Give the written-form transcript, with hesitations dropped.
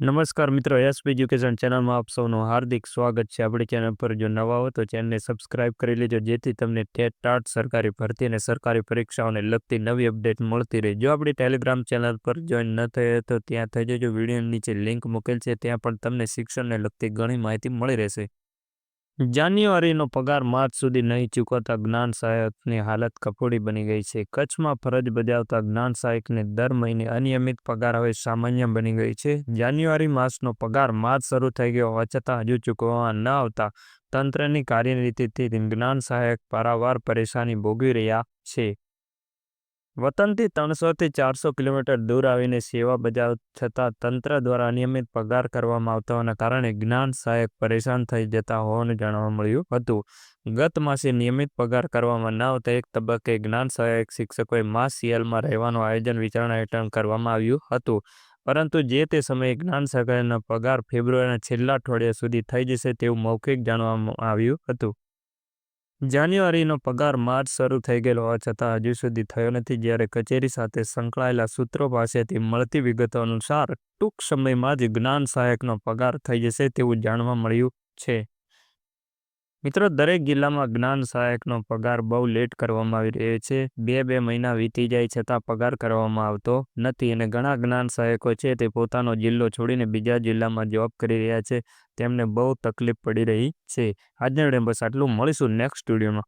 નમસ્કાર મિત્રો, SP education ચેનલમાં આપ સૌનું હાર્દિક સ્વાગત છે. આપણી ચેનલ પર જો નવા હો તો ચેનલને સબસ્ક્રાઇબ કરી લેજો, જેથી તમને ટાટ સરકારી ભરતી અને સરકારી પરીક્ષાઓને લગતી નવી અપડેટ મળતી રહે. જો આપણી ટેલિગ્રામ ચેનલ પર જોઈન ન થયે તો ત્યાં થઈ જજો. વિડીયો નીચે લિંક મૂકેલ છે, ત્યાં પણ તમને શિક્ષણને લગતી ઘણી માહિતી મળી રહેશે. જાન્યુઆરીનો પગાર માર્ચ સુધી નહીં ચૂકવતા જ્ઞાન સહાયકની હાલત કફોડી બની ગઈ છે. કચ્છમાં ફરજ બજાવતા જ્ઞાન સહાયકને દર મહિને અનિયમિત પગાર હવે સામાન્ય બની ગઈ છે. જાન્યુઆરી માસનો પગાર માર્ચ શરૂ થઈ ગયો હોવા છતાં હજુ ચૂકવવામાં ન આવતા તંત્રની કાર્યનીતિથી જ્ઞાન સહાયક પારાવાર પરેશાની ભોગવી રહ્યા છે. વતનથી 300થી 400 કિલોમીટર દૂર આવીને સેવા બજાવ છતાં તંત્ર દ્વારા અનિયમિત પગાર કરવામાં આવતા હોવાના કારણે જ્ઞાન સહાયક પરેશાન થઈ જતા હોવાનું જાણવા મળ્યું હતું. ગત માસે નિયમિત પગાર કરવામાં ન આવતા એક તબક્કે જ્ઞાન સહાયક શિક્ષકોએ માસ સીએલમાં રહેવાનું આયોજન વિચારણા હેઠળ કરવામાં આવ્યું હતું, પરંતુ જે તે સમયે જ્ઞાન સહાયકનો પગાર ફેબ્રુઆરીના છેલ્લા અઠવાડિયા સુધી થઈ જશે તેવું મૌખિક જાણવામાં આવ્યું હતું. જાન્યુઆરીનો પગાર માર્ચ શરૂ થઈ ગયેલો હોવા છતાં હજુ સુધી થયો નથી. જ્યારે કચેરી સાથે સંકળાયેલા સૂત્રો પાસેથી મળતી વિગતો અનુસાર ટૂંક સમયમાં જ જ્ઞાન સહાયકનો પગાર થઈ જશે તેવું જાણવા મળ્યું છે. મિત્રો, દરેક જિલ્લામાં જ્ઞાન સહાયકનો પગાર બહુ લેટ કરવામાં આવી રહ્યો છે. બે મહિના વીતી જાય છતાં પગાર કરવામાં આવતો નથી અને ઘણા જ્ઞાન સહાયકો છે તે પોતાનો જિલ્લો છોડીને બીજા જિલ્લામાં જોબ કરી રહ્યા છે. તેમને બહુ તકલીફ પડી રહી છે. આજના વિડીયોમાં બસ આટલું. મળીશું નેક્સ્ટ વિડીયોમાં.